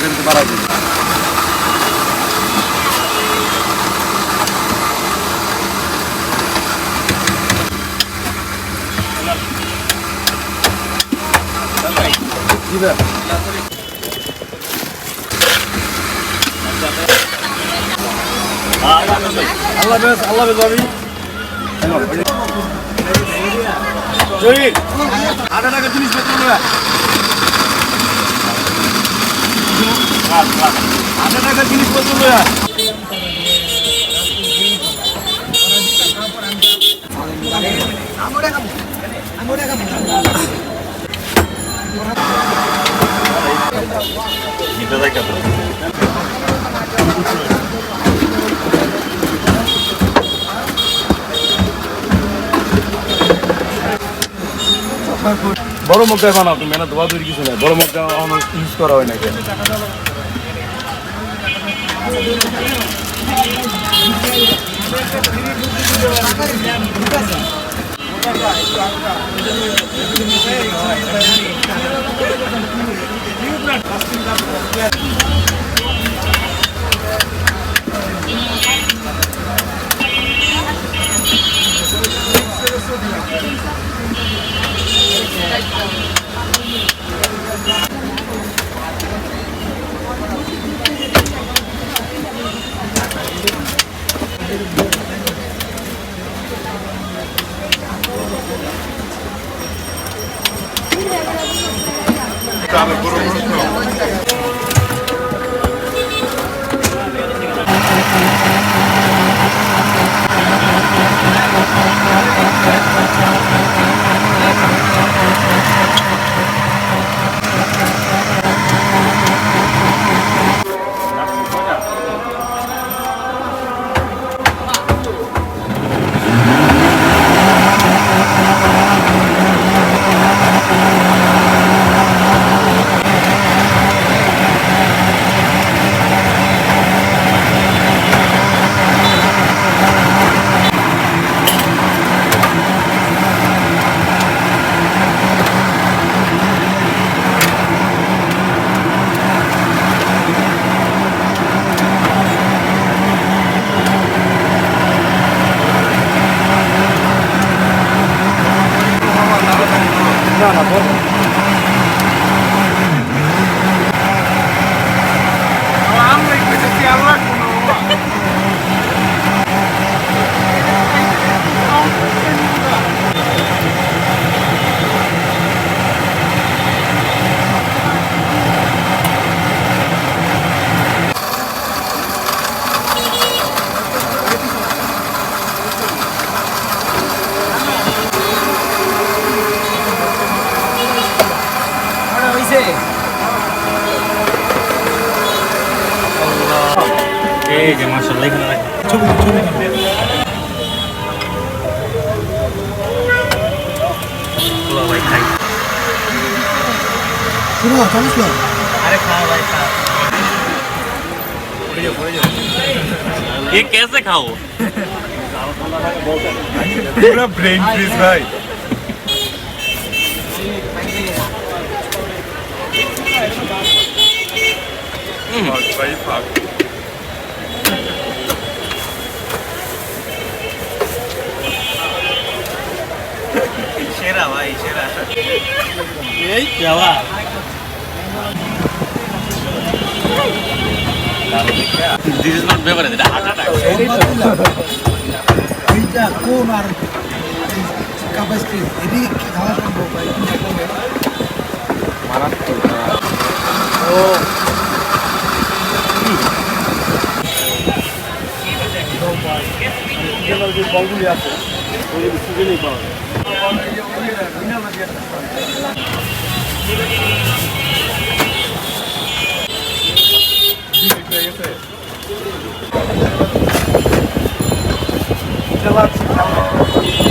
কিন্তু বাড়াই দিই। আল্লাহ বেশ ভাবি আটা টাকা জিনিসপত্র আটা টাকা জিনিসপত্র বড় মগটাই বানাও তুমি না ধোয়া ধরি কিছু নাই বড় মগটা ইউজ করা হয় নাকি ये कैसे खाओ पूरा ब्रेन फ्रीज भाई शेरा भाई शेरा यही क्या हुआ This is not beverage, it's a heart attack. এইটা কোন আর ক্যাপাসিটি এদিকে খাওয়া সম্ভব ভাই মারাত্মক ও যে বলগুলি আছে ওই সুযোগই পাওয়া যায় চালাচ্ছি